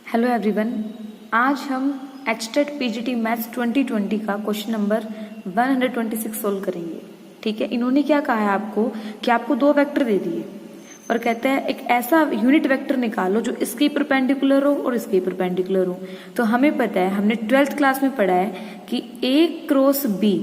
Hello everyone, आज हम HTET PGT maths 2020 का क्वेश्चन नंबर 126 सोल्व करेंगे। ठीक है, इन्होंने क्या कहा है आपको कि आपको दो वेक्टर दे दिए और कहते हैं एक ऐसा यूनिट वेक्टर निकालो जो इसके परपेंडिकुलर हो और इसके परपेंडिकुलर हो। तो हमें पता है, हमने 12th क्लास में पढ़ा है कि A क्रॉस B,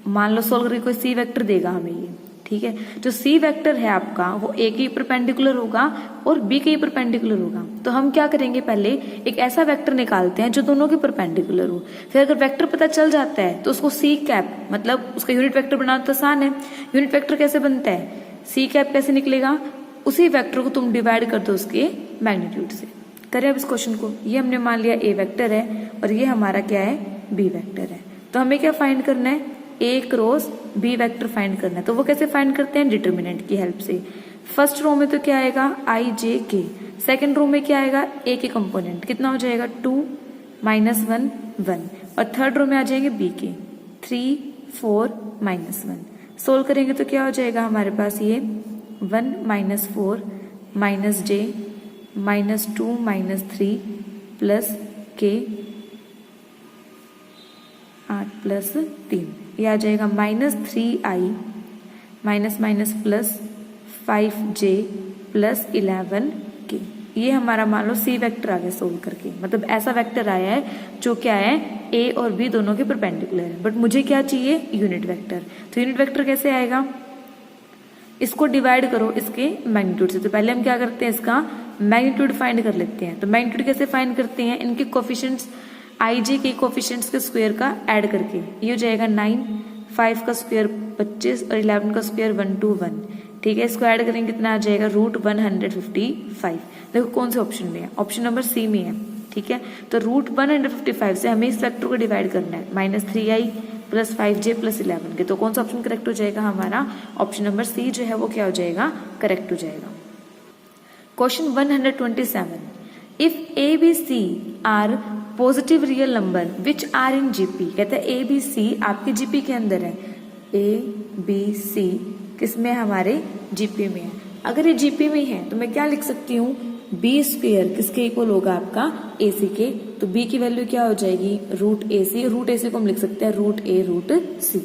मान लो सोल्व करके कोई C वेक्टर देगा हमें ये। ठीक है, जो C वेक्टर है आपका वो A के परपेंडिकुलर होगा और B के परपेंडिकुलर होगा। तो हम क्या करेंगे, पहले एक ऐसा वेक्टर निकालते हैं जो दोनों के परपेंडिकुलर हो। फिर अगर वेक्टर पता चल जाता है तो उसको C कैप, मतलब उसका यूनिट वेक्टर बनाना तो आसान है। यूनिट वेक्टर कैसे बनता है, C कैप कैसे निकलेगा, उसी वेक्टर को तुम डिवाइड कर दो उसके मैग्नीट्यूड से। करें अब इस क्वेश्चन को। ये हमने मान लिया A वेक्टर है और ये हमारा क्या है, B वेक्टर है। तो हमें क्या फाइंड करना है, A cross B vector find करना है। तो वो कैसे फाइंड करते हैं, डिटर्मिनेंट की हेल्प से। फर्स्ट रो में तो क्या आएगा I J K, second row में क्या आएगा A के कंपोनेंट, कितना हो जाएगा 2 -1 1, और थर्ड रो में आ जाएंगे B के 3 4 -1। सोल्व करेंगे तो क्या हो जाएगा हमारे पास, ये 1 -4 -j -2 -3 प्लस K 8 प्लस 3, ये आ जाएगा -3i minus plus 5j plus 11k। ये हमारा मान लो C वेक्टर आ गया सोल्व करके। मतलब ऐसा वेक्टर आया है जो क्या है, A और B दोनों के परपेंडिकुलर है। बट मुझे क्या चाहिए, यूनिट वेक्टर। तो यूनिट वेक्टर कैसे आएगा, इसको डिवाइड करो इसके मैग्नीट्यूड से। तो पहले हम क्या करते हैं, इसका मैग्नीट्यूड फाइंड कर लेते हैं। तो मैग्नीट्यूड कैसे फाइंड करते हैं, इनके कोफिशिएंट्स आई जे के कोफिशिएंट्स के स्क्वायर का ऐड करके। ये हो जाएगा 9, 5 का स्क्वायर 25 और 11 का स्क्वायर 121। ठीक है, इसको ऐड करेंगे कितना आ जाएगा, √155। देखो कौन से ऑप्शन में है, ऑप्शन नंबर C में है। ठीक है, तो √155 से हमें इस फैक्टर को डिवाइड करना है, -3i प्लस 5j प्लस 11 के। तो कौन सा ऑप्शन करेक्ट हो जाएगा हमारा, ऑप्शन नंबर C जो है वो क्या हो जाएगा, करेक्ट हो जाएगा। Question 127, if A B C are positive real number which are in GP. कहता है A B C आपके जीपी के अंदर है, A B C किसमें, हमारे जीपी में है। अगर ये जीपी में है तो मैं क्या लिख सकती हूँ, B स्क्वायर किसके इक्वल होगा आपका, AC के। तो B की वैल्यू क्या हो जाएगी, √AC। √AC को हम लिख सकते हैं √A√C।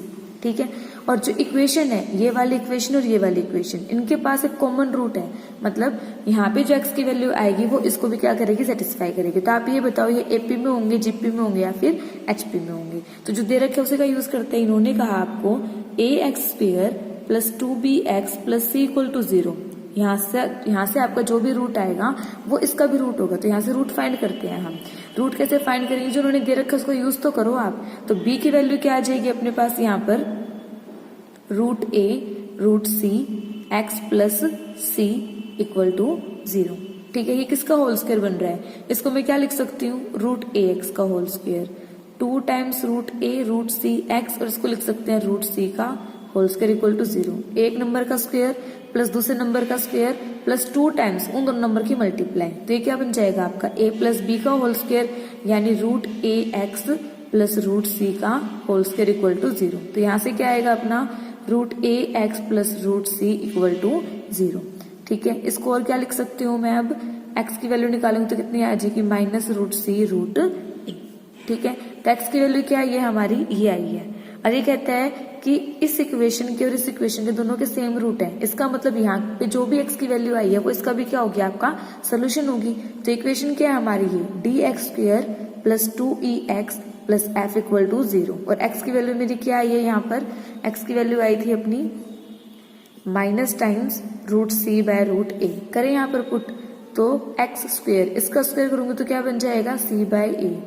ठीक है, और जो इक्वेशन है, ये वाली इक्वेशन और ये वाली इक्वेशन, इनके पास एक कॉमन रूट है। मतलब यहाँ पे जो x की वैल्यू आएगी वो इसको भी क्या करेगी, सेटिस्फाई करेगी। तो आप ये बताओ, ये AP में होंगे, GP में होंगे या फिर HP में होंगे। तो जो दे रखे है उसी का यूज करते हैं। इन्होंने कहा आपको ax² plus 2bx plus c equal to 0। यहाँ से आपका जो भी रूट आएगा वो इसका भी रूट होगा। तो यहाँ से रूट फाइंड करते हैं हम। रूट कैसे फाइंड करेंगे, जो उन्होंने दे रखा है उसको यूज तो करो आप। तो b की वैल्यू क्या आ जाएगी अपने पास यहाँ पर, √a√c x plus c equal to 0। ठीक है, ये किसका होल स्क्वायर बन रहा है, इसको मैं क्या लिख सकती हूँ, √ax का whole square 2 times √a√c x, और इसको लिख सकते हैं √c का होल स्क्वायर इक्वल टू 0। एक नंबर का स्क्वायर प्लस दूसरे नंबर का स्क्वायर प्लस 2 टाइम्स उन दोनों नंबर की मल्टीप्लाई। तो ये क्या बन जाएगा आपका, a प्लस b का होल स्क्वायर यानी √ax प्लस √c का होल स्क्वायर इक्वल टू 0। तो यहाँ से क्या आएगा अपना, √ax plus √c equal to 0। ठीक है, इसको और क्या लिख सकती हूँ मैं, अब x की वैल्यू निकालूंगी तो कितनी आ जाएगी, -√c√a। ठीक है, तो x की वैल्यू क्या है, ये हमारी ये आई है। और ये कहता है कि इस इक्वेशन के और इस इक्वेशन के दोनों के सेम रूट है। इसका मतलब यहाँ पे जो भी x की वैल्यू आई है वो इसका भी क्या होगी, आपका सोल्यूशन होगी। तो इक्वेशन क्या है हमारी, ये dx² plus 2ex plus f equal to 0। और x की वैल्यू मेरी क्या आई है, यहाँ पर x की वैल्यू आई थी अपनी माइनस टाइम्स √c/√a। करें यहाँ पर पुट, तो x², इसका स्क्वायर करूंगी तो क्या बन जाएगा, c/a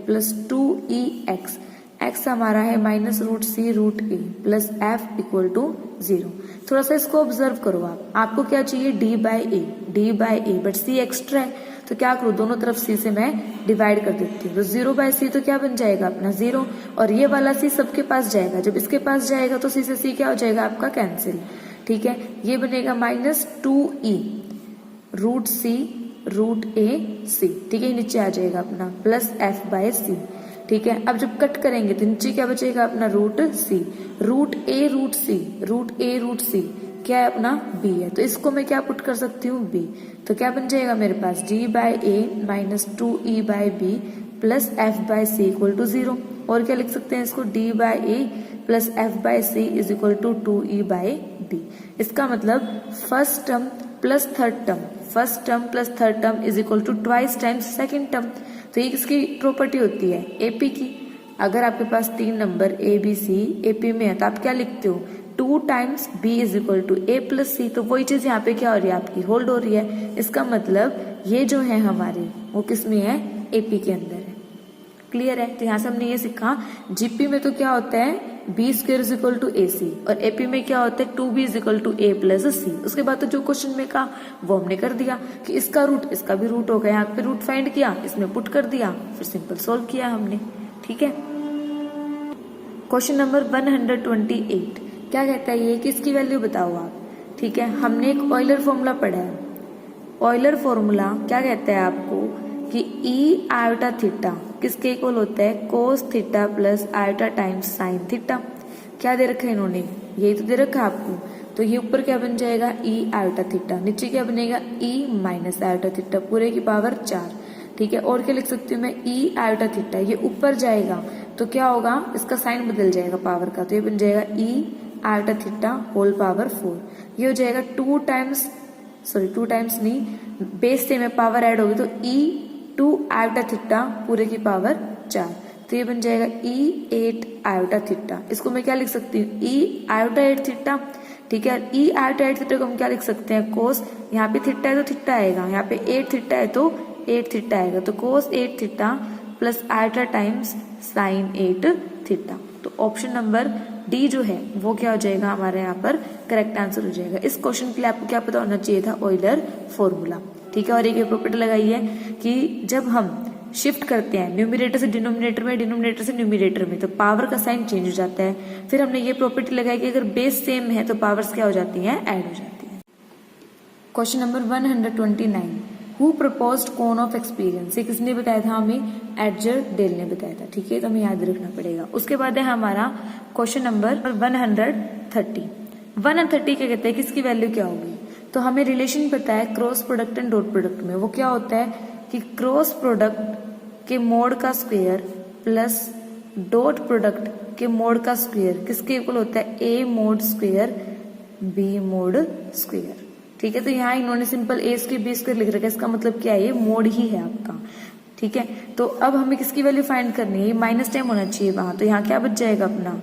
प्लस 2ex। x हमारा है -√c√a plus f equal to 0। थोड़ा सा इसको ऑब्जर्व करो आप, आपको क्या चाहिए, d/a, बट c एक्स्ट्रा है। तो क्या करूँ, दोनों तरफ c से मैं डिवाइड कर देती हूँ। तो 0/c तो क्या बन जाएगा अपना 0, और ये वाला c सबके पास जाएगा। जब इसके पास जाएगा तो c से c क्या हो जाएगा आपका, कैंसिल। ठीक है, ये बनेगा -2e √c√a/c। ठीक है, नीचे आ जाएगा अपना प्लस f/c। ठीक है, अब जब कट करेंगे तो नीचे क्या बचेगा अपना √c, √a√c क्या है अपना b है, तो इसको मैं क्या पुट कर सकती हूँ b, तो क्या बन जाएगा मेरे पास d by a minus 2e by b plus f by c equal to 0। और क्या लिख सकते हैं इसको, d by a plus f by c is equal to 2e by b। इसका मतलब first term plus third term, first term plus third term is equal to twice times second term. तो ये किसकी प्रॉपर्टी होती है, AP की। अगर आपके पास 3 number A B C AP में है तो आप क्या लिखते हो, 2 times b is equal to a plus C. तो वही चीज यहाँ पे क्या हो रही है आपकी, होल्ड हो रही है। इसका मतलब ये जो है हमारे वो किस में है, एपी के अंदर है। क्लियर है। तो यहाँ से हमने ये सीखा, जीपी में तो क्या होता है B square is equal to A C, और एपी में क्या होता है 2b is equal to a plus C. उसके बाद तो जो क्वेश्चन में कहा वो हमने कर दिया कि इसका रूट इसका भी रूट होगा, यहाँ पे रूट फाइंड किया, इसमें पुट कर दिया, फिर सिंपल सोल्व किया हमने। ठीक है। क्वेश्चन नंबर 128 क्या कहता है ये कि इसकी वैल्यू बताओ आप। ठीक है, हमने एक ऑयलर फॉर्मूला पढ़ा है। ऑयलर फॉर्मूला क्या कहता है आपको कि ई आयोटा थीटा किसके इक्वल होता है, cos theta plus iota times sine theta. क्या दे रखा है इन्होंने, यही तो दे रखा है आपको। तो ये ऊपर क्या बन जाएगा ई आयोटा थीटा, नीचे क्या बनेगा ई माइनस आयोटा थीटा पूरे की पावर 4। ठीक है, और क्या लिख सकती हूँ मैं, ई आयोटा थीटा, ये ऊपर जाएगा तो क्या होगा, इसका साइन बदल जाएगा पावर का, तो ये बन जाएगा e iota theta whole power 4। ये हो जाएगा 2 टाइम्स नहीं, बेस से में पावर ऐड होगी तो ई 2 आयोटा थीटा पूरे की पावर 4। तो ये बन जाएगा ई 8 आयोटा थीटा। इसको मैं क्या लिख सकती हूँ, ई आयोटा 8 थीटा। ठीक है, ई आयोटा 8 थीटा को हम क्या लिख सकते हैं, कोस, यहाँ पे थीटा है तो थीटा आएगा, यहाँ पे 8 थीटा है तो 8 थीटा आएगा, तो कोस 8 theta plus iota times sign 8 theta. तो ऑप्शन नंबर डी जो है वो क्या हो जाएगा हमारे यहाँ पर करेक्ट आंसर हो जाएगा। इस क्वेश्चन के लिए आपको क्या पता होना चाहिए था, ऑयलर फॉर्मूला। ठीक है, और एक प्रॉपर्टी लगाई है कि जब हम शिफ्ट करते हैं न्यूमरेटर से डिनोमिनेटर में, डिनोमिनेटर से न्यूमरेटर में, तो पावर का साइन चेंज हो जाता है। फिर हमने ये प्रॉपर्टी लगाई कि अगर बेस सेम है तो पावर्स क्या हो जाती हैं, ऐड हो जाती है। Question number 129, who proposed cone of experience, ये किसने बताया था हमें, एडजर डेल ने बताया था। ठीक है, तो हमें याद रखना पड़ेगा। उसके बाद है हमारा क्वेश्चन नंबर 130। 130 क्या कहते हैं, किसकी वैल्यू क्या होगी। तो हमें रिलेशन पता है cross product and dot product में, वो क्या होता है कि क्रॉस प्रोडक्ट के मोड का स्क्वायर प्लस डॉट प्रोडक्ट के मोड का स्क्वायर किसके इक्वल होता है, A mod square B mod square. ठीक है, तो यहाँ इन्होंने simple A square B square लिख रखा है, इसका मतलब क्या है, ये मोड ही है आपका। ठीक है, तो अब हमें किसकी वैल्यू फाइंड करनी है, ये माइनस टाइम होना चाहिए वहां, तो यहाँ क्या बच जाएगा अपना,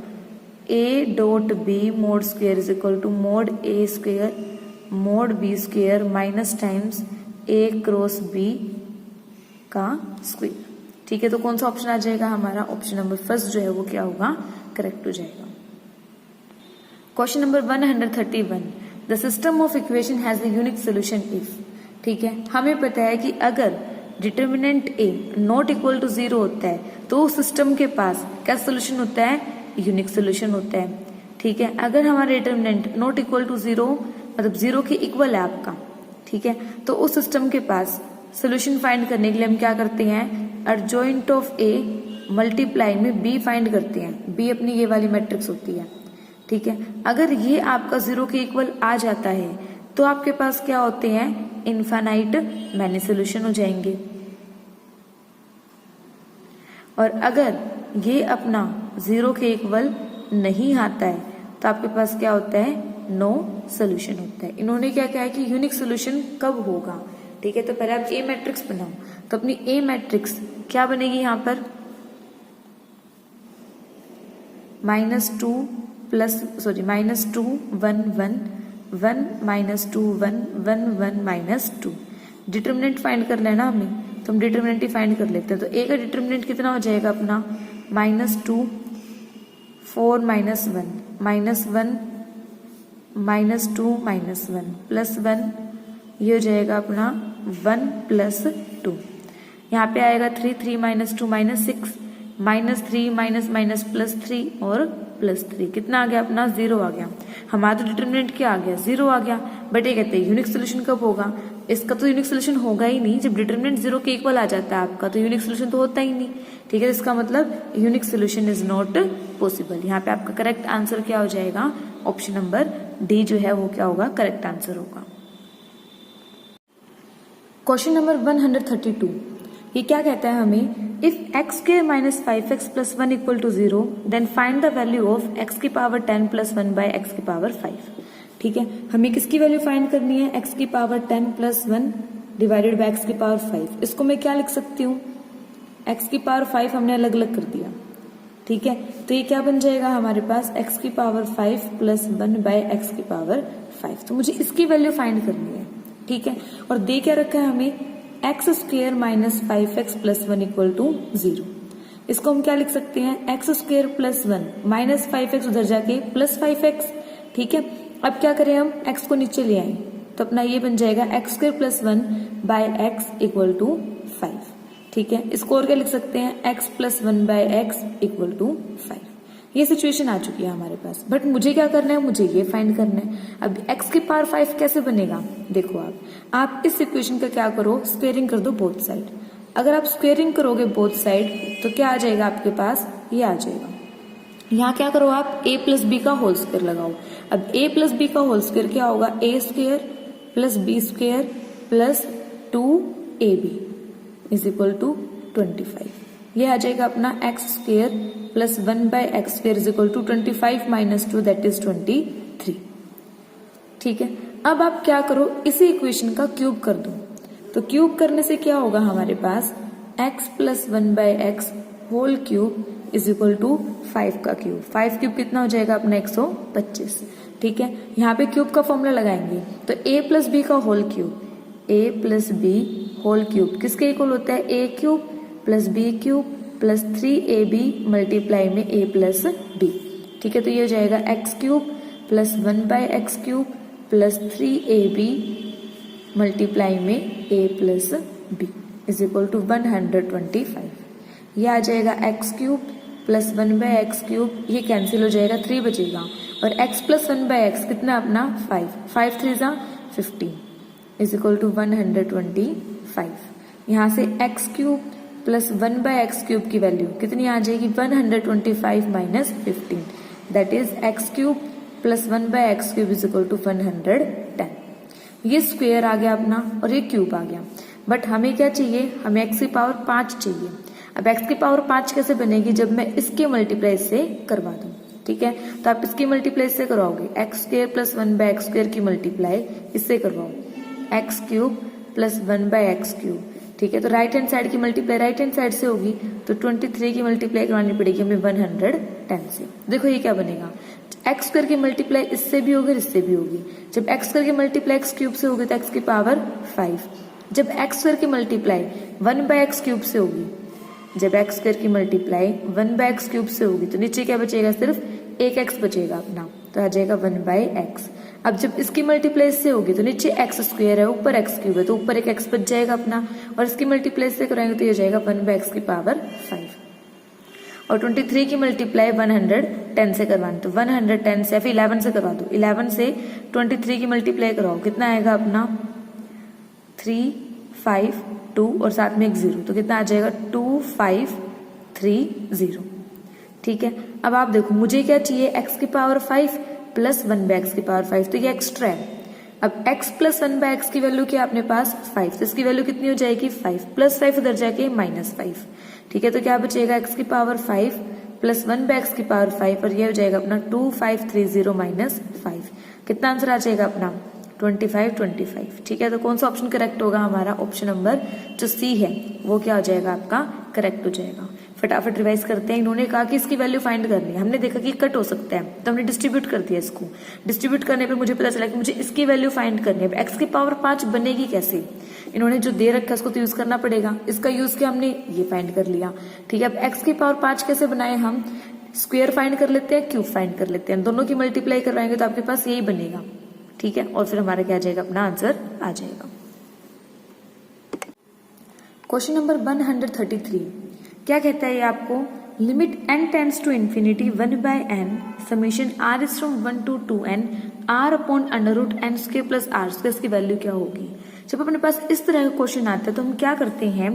a dot b mod square is equal to mod a square mod b square minus times a cross b का स्क्वायर। ठीक है, तो कौन सा ऑप्शन आ जाएगा हमारा, ऑप्शन नंबर फर्स्ट जो है वो क्या होगा, करेक्ट हो जाएगा। Question number 131, the system of equation has the unique solution if. ठीक है, हमें पता है कि अगर determinant a not equal to 0 होता है तो सिस्टम के पास क्या सोल्यूशन होता है, यूनिक सोल्यूशन होता है। ठीक है, अगर हमारा डिटर्मिनेंट नॉट इक्वल टू 0 मतलब 0 के इक्वल है आपका, ठीक है, तो उस सिस्टम के पास सोल्यूशन फाइंड करने के लिए हम क्या करते हैं, अर्जॉइंट ऑफ ए मल्टीप्लाई में बी फाइंड करते हैं। बी अपनी ये वाली मैट्रिक्स होती है। ठीक है, अगर ये आपका 0 के इक्वल आ जाता है तो आपके पास क्या होते हैं, इनफाइनाइट मैनी सोल्यूशन हो जाएंगे। और अगर ये अपना 0 के इक्वल नहीं आता है तो आपके पास क्या होता है, नो सोल्यूशन होता है। इन्होंने क्या कहा है कि यूनिक सोल्यूशन कब होगा। ठीक है, तो पहले आप ए मैट्रिक्स बनाओ, तो अपनी ए मैट्रिक्स क्या बनेगी यहाँ पर, -2 -2 1 1 1 -2 1 1 1 -2। डिटर्मिनेंट फाइंड कर लेना हमें, तो हम डिटर्मिनेंट ही फाइंड कर लेते हैं। तो ए का डिटर्मिनेंट कितना हो जाएगा अपना, -2 4 -1 -1 -2 -1 +1, ये हो जाएगा अपना 1 +2। यहाँ पे आएगा 3 3 -2 -6 -3 -+3 और +3, कितना आ गया अपना, 0 आ गया। हमारा तो डिटर्मिनेंट क्या आ गया, 0 आ गया। बट ये कहते हैं यूनिक सोल्यूशन कब होगा, इसका तो यूनिक सोल्यूशन होगा ही नहीं, जब डिटर्मिनेंट 0 के इक्वल आ जाता है आपका तो यूनिक सोल्यूशन तो होता ही नहीं। ठीक है, इसका मतलब unique solution is not possible. यहाँ पे आपका करेक्ट आंसर क्या हो जाएगा, ऑप्शन नंबर डी जो है वो क्या होगा, करेक्ट आंसर होगा। क्वेश्चन नंबर 132, ये क्या कहता है हमें, if x square minus 5x plus 1 equal to 0 then find the value of x की पावर 10 प्लस 1 बाय एक्स की पावर 5। ठीक है, हमें किसकी वैल्यू फाइंड करनी है, एक्स की power 10 plus 1 divided by x की पावर 5। इसको मैं क्या लिख सकती हूँ, एक्स की पावर 5 हमने अलग अलग कर दिया। ठीक है, तो ये क्या बन जाएगा हमारे पास, एक्स की पावर 5 प्लस 1 बाय एक्स की पावर 5। तो मुझे इसकी वैल्यू फाइंड करनी है। ठीक है, और दे क्या रखा है हमें, x square minus 5x plus 1 equal to 0। इसको हम क्या लिख सकते हैं, x square plus 1 minus 5x उधर जाके प्लस 5x। ठीक है, अब क्या करें हम, x को नीचे ले आए तो अपना ये बन जाएगा x square plus 1 by x equal to 5। ठीक है, इसको और क्या लिख सकते हैं, x plus 1 by x equal to 5। ये सिचुएशन आ चुकी है हमारे पास, बट मुझे क्या करना है, मुझे ये फाइंड करना है। अब x की पावर 5 कैसे बनेगा, देखो आप इस इक्वेशन का क्या करो, स्क्वेयरिंग कर दो बोथ साइड। अगर आप स्क्वेयरिंग करोगे बोथ साइड तो क्या आ जाएगा आपके पास, ये आ जाएगा। यहाँ क्या करो आप, a प्लस बी का होल स्क्वायर लगाओ। अब a प्लस बी का होल स्क्वायर क्या होगा, a square plus B square plus 2ab is equal to 25। ये आ जाएगा अपना x square plus 1 by x square is equal to 25 minus 2 that is 23। ठीक है, अब आप क्या करो, इसी इक्वेशन का क्यूब कर दो। तो क्यूब करने से क्या होगा हमारे पास, x plus 1 by x whole cube is equal to 5 का क्यूब। 5 क्यूब कितना हो जाएगा अपना 125। ठीक है, यहाँ पे क्यूब का फॉर्मूला लगाएंगे तो a प्लस बी का whole cube, a plus b whole cube किसके इक्वल होता है, a cube plus b cube plus 3ab multiply में a प्लस बी। ठीक है, तो ये हो जाएगा x cube plus 1 by x cube plus 3ab multiply में a plus b is equal to 125। ये आ जाएगा x cube plus 1 by x cube, ये कैंसिल हो जाएगा, 3 बचेगा, और x प्लस 1 बाय एक्स कितना अपना 5 3 जा 15 इज इक्वल टू 125। यहाँ से x cube plus 1 by x cube की वैल्यू कितनी आ जाएगी, 125 minus 15 that is x cube plus 1 by x cube is equal to 110। ये स्क्वेयर आ गया अपना और ये क्यूब आ गया, बट हमें क्या चाहिए, हमें एक्स की पावर 5 चाहिए। अब एक्स की पावर 5 कैसे बनेगी, जब मैं इसके मल्टीप्लाई से करवा दूं। ठीक है, तो आप इसकी मल्टीप्लाई से करवाओगे, x square plus 1 by x square की मल्टीप्लाई इससे करवाओ, x cube plus 1 by x cube. ठीक है, तो राइट हैंड साइड की मल्टीप्लाई राइट हैंड साइड से होगी, तो 23 की मल्टीप्लाई करवानी पड़ेगी हमें 110 से। देखो ये क्या बनेगा, एक्स स्क्वायर की मल्टीप्लाई इससे भी होगी इससे भी होगी। जब एक्स स्क्वायर की मल्टीप्लाई एक्स क्यूब से होगी तो एक्स की पावर 5। जब एक्स स्क्वायर की मल्टीप्लाई 1 बाय एक्स क्यूब से होगी, जब एक्स स्क्वायर की मल्टीप्लाई 1 बाय एक्स क्यूब से होगी तो नीचे क्या बचेगा, सिर्फ एक एक्स बचेगा अपना, तो आ जाएगा 1 बाय एक्स। अब जब इसकी मल्टीप्लाई इससे होगी तो नीचे एक्स स्क्वायर है ऊपर एक्स क्यूब है, तो ऊपर एक एक्स बच जाएगा अपना, और इसकी मल्टीप्लाई से कराएंगे तो ये हो जाएगा 1 बाय एक्स की पावर 5। और 23 की मल्टीप्लाई 110 से करवानी, तो 110 से या फिर 11 से करवा दो, 11 से 23 की मल्टीप्लाई कराओ, कितना आएगा अपना 3 5 2 और साथ में एक 0, तो कितना आ जाएगा 2 5 3 0। ठीक है, अब आप देखो मुझे क्या चाहिए, x की पावर 5 प्लस 1 बाय एक्स की पावर 5, तो ये एक्स्ट्रा है। अब x प्लस 1 बाय एक्स की वैल्यू क्या अपने पास 5, तो इसकी वैल्यू कितनी हो जाएगी 5 प्लस 5 उधर जाके -5। ठीक है, तो क्या बचेगा, x की पावर 5 प्लस 1 बाय एक्स की पावर 5, और ये हो जाएगा अपना 2 5 3 0 -5। कितना आंसर आ जाएगा अपना 25। ठीक है, तो कौन सा ऑप्शन करेक्ट होगा हमारा, ऑप्शन नंबर जो सी है वो क्या हो जाएगा आपका करेक्ट हो जाएगा। फटाफट रिवाइज करते हैं। इन्होंने कहा कि इसकी वैल्यू फाइंड करनी है, हमने देखा कि कट हो सकता है तो हमने डिस्ट्रीब्यूट कर दिया इसको। डिस्ट्रीब्यूट करने पर मुझे पता चला कि मुझे इसकी वैल्यू फाइंड करनी है। एक्स की पावर 5 बनेगी कैसे, इन्होंने जो दे रखा है उसको तो यूज करना पड़ेगा, इसका यूज किया हमने, ये फाइंड कर लिया। ठीक है, अब एक्स की पावर 5 कैसे बनाए हम, स्क्वायर फाइंड कर लेते हैं, क्यूब फाइंड कर लेते हैं, दोनों की मल्टीप्लाई करवाएंगे तो आपके पास यही बनेगा। ठीक है, और फिर हमारा क्या आ जाएगा, अपना आंसर आ जाएगा। क्वेश्चन नंबर 133 क्या कहता है ये आपको, limit n tends to infinity 1 by n summation r is from 1 to 2n r upon √n square plus r square की वैल्यू क्या होगी। जब अपने पास इस तरह का क्वेश्चन आता है तो हम क्या करते हैं,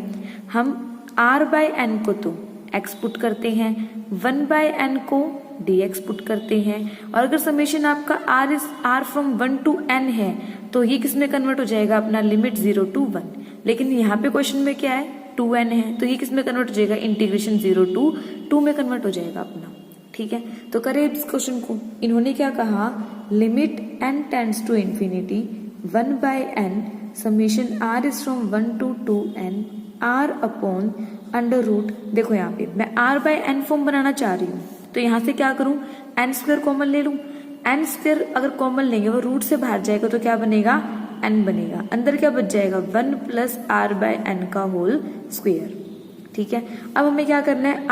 हम r बाय n को तो x पुट करते हैं, 1 बाय n को dx पुट करते हैं। और अगर समेशन आपका r फ्रॉम 1 to n है तो ये किस में कन्वर्ट हो जाएगा अपना लिमिट 0 to 1। लेकिन यहाँ पे क्वेश्चन में क्या है 2n है तो ये किस में कन्वर्ट हो जाएगा इंटीग्रेशन 0 to 2 में कन्वर्ट हो जाएगा अपना। ठीक है, तो करें इस क्वेश्चन को। इन्होंने क्या कहा limit n tends to infinity 1/n summation r is from 1 to 2n r upon under root. देखो यहाँ पे मैं r/n फॉर्म बनाना चाह रही हूँ तो यहाँ से क्या करूँ n स्क्वायर कॉमन ले लूँ। n स्क्वायर अगर कॉमन लेंगे वो रूट से बाहर जाएगा तो क्या बनेगा n बनेगा। अंदर क्या बच जाएगा 1 प्लस r/n का होल स्क्वायर। ठीक है, अब हमें क्या करना है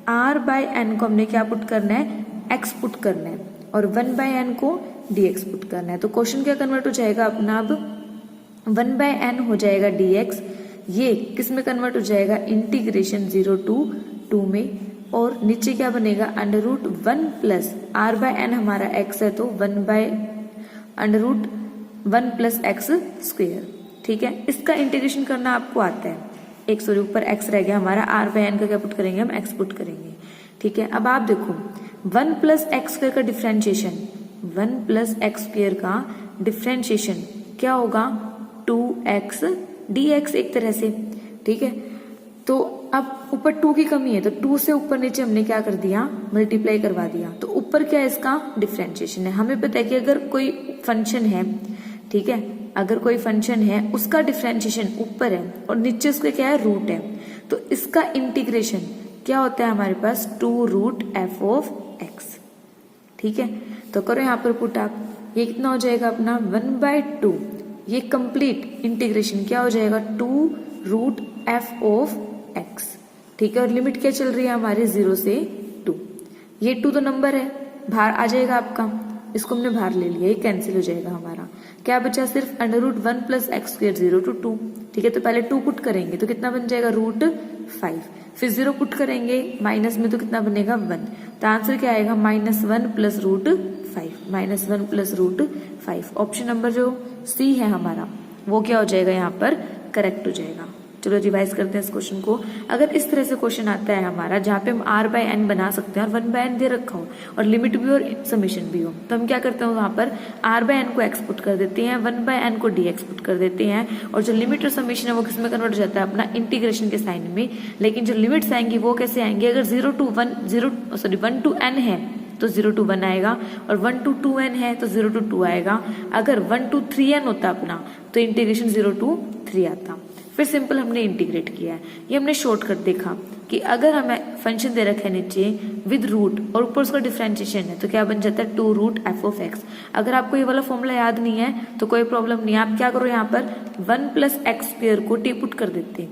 r/n को हमने क्या पुट करना है x पुट करना है और 1/n को dx पुट करना है। तो क्वेश्चन क्या कन्वर्ट हो जाएगा अपना अब 1/n हो जाएगा dx, ये किस में कन्वर्ट हो जाएगा इंटीग्रेशन 0 to 2 में। और नीचे क्या बनेगा अंडर रूट 1 प्लस r/n हमारा x है तो 1 प्लस x स्क्वायर। ठीक है, इसका इंटीग्रेशन करना आपको आता है। एक सॉरी ऊपर x रह गया हमारा, r/n का क्या पुट करेंगे हम x पुट करेंगे। ठीक है, अब आप देखो 1 प्लस एक्स स्क्वायर का डिफ्रेंशिएशन 1 प्लस एक्स स्क्वायर का डिफ्रेंशिएशन क्या होगा 2x dx एक तरह से। ठीक है, तो अब ऊपर 2 की कमी है तो 2 से ऊपर नीचे हमने क्या कर दिया मल्टीप्लाई करवा दिया। तो ऊपर क्या है इसका डिफ्रेंशिएशन है। हमें पता है कि अगर कोई फंक्शन है, ठीक है, अगर कोई फंक्शन है उसका डिफ्रेंशिएशन ऊपर है और नीचे उसका क्या है रूट है तो इसका इंटीग्रेशन क्या होता है हमारे पास 2 रूट f ऑफ x। ठीक है, तो करो यहाँ पर पुट आप, ये कितना हो जाएगा अपना 1/2, ये कंप्लीट इंटीग्रेशन क्या हो जाएगा 2 रूट f ऑफ x। ठीक है, और लिमिट क्या चल रही है हमारी 0 से 2। ये 2 तो नंबर है बाहर आ जाएगा आपका, इसको हमने बाहर ले लिया, ये कैंसिल हो जाएगा हमारा। क्या बचा सिर्फ under root 1 plus x square 0 to 2। ठीक है, तो पहले 2 पुट करेंगे तो कितना बन जाएगा रूट 5, फिर 0 पुट करेंगे माइनस में तो कितना बनेगा 1। तो आंसर क्या आएगा -1 plus root 5, -1 plus root 5। Option number जो सी है हमारा वो क्या हो जाएगा यहाँ पर करेक्ट हो जाएगा। चलो रिवाइज करते हैं इस क्वेश्चन को। अगर इस तरह से क्वेश्चन आता है हमारा जहाँ पे हम r/n बना सकते हैं और 1/n दे रखा हो और लिमिट भी और समेशन भी हो तो हम क्या करते हैं वहां पर r/n को x पुट कर देते हैं, 1/n को dx पुट कर देते हैं और जो लिमिट और समेशन है वो किस में कन्वर्ट हो जाता है अपना इंटीग्रेशन के साइन में। लेकिन जो लिमिट्स आएंगी वो कैसे आएंगे, अगर 1 to n है तो 0 to 1 आएगा और 1 to 2n है तो 0 to 2 आएगा। अगर 1 to 3n होता अपना तो इंटीग्रेशन 0 to 3 आता। फिर सिंपल हमने इंटीग्रेट किया है, ये हमने शॉर्टकट देखा कि अगर हमें फंक्शन दे रखा है नीचे विद रूट और ऊपर उसका डिफरेंशिएशन है तो क्या बन जाता है 2 रूट f ऑफ x। अगर आपको ये वाला फॉर्मूला याद नहीं है तो कोई प्रॉब्लम नहीं है, आप क्या करो यहाँ पर 1 प्लस एक्स स्क्वायर को टी पुट कर देते हैं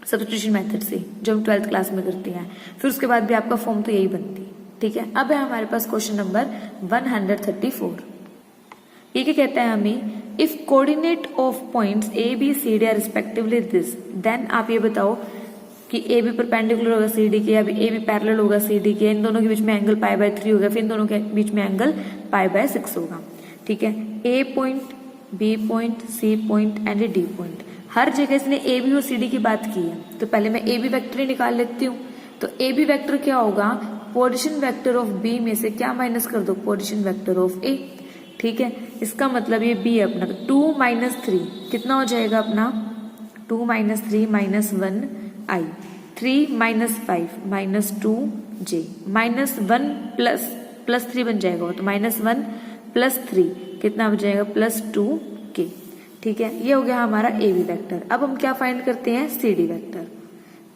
सब्स्टिट्यूशन मेथड से जो हम 12th क्लास में करते हैं, फिर उसके बाद भी आपका फॉर्म तो यही बनती है। ठीक है, अब है हमारे पास क्वेश्चन नंबर 134। ये क्या कहता है हमें, if coordinate of points A B C D are respectively this, then आप ये बताओ कि ए बी परपेंडिकुलर होगा सी डी के या ए बी पैरेलल होगा सी डी के, इन दोनों के बीच में एंगल π/3 होगा, फिर इन दोनों के बीच में एंगल π/6 होगा। ठीक है, A point B point C point and D point, हर जगह इसने ए बी और सी डी की बात की है तो पहले मैं ए बी वैक्टर ही निकाल लेती हूँ। तो ए बी वैक्टर क्या होगा, पोजीशन वेक्टर ऑफ बी में से क्या माइनस कर दो पोजीशन वेक्टर ऑफ ए। ठीक है, इसका मतलब ये बी है अपना, तो 2 - 3 कितना हो जाएगा अपना 2 - 3 -1 i, 3 - 5 -2j, -1 प्लस 3 बन जाएगा तो -1 + 3 कितना बन जाएगा +2k। ठीक है, ये हो गया हमारा ए बी वैक्टर। अब हम क्या फाइंड करते हैं सी डी वैक्टर।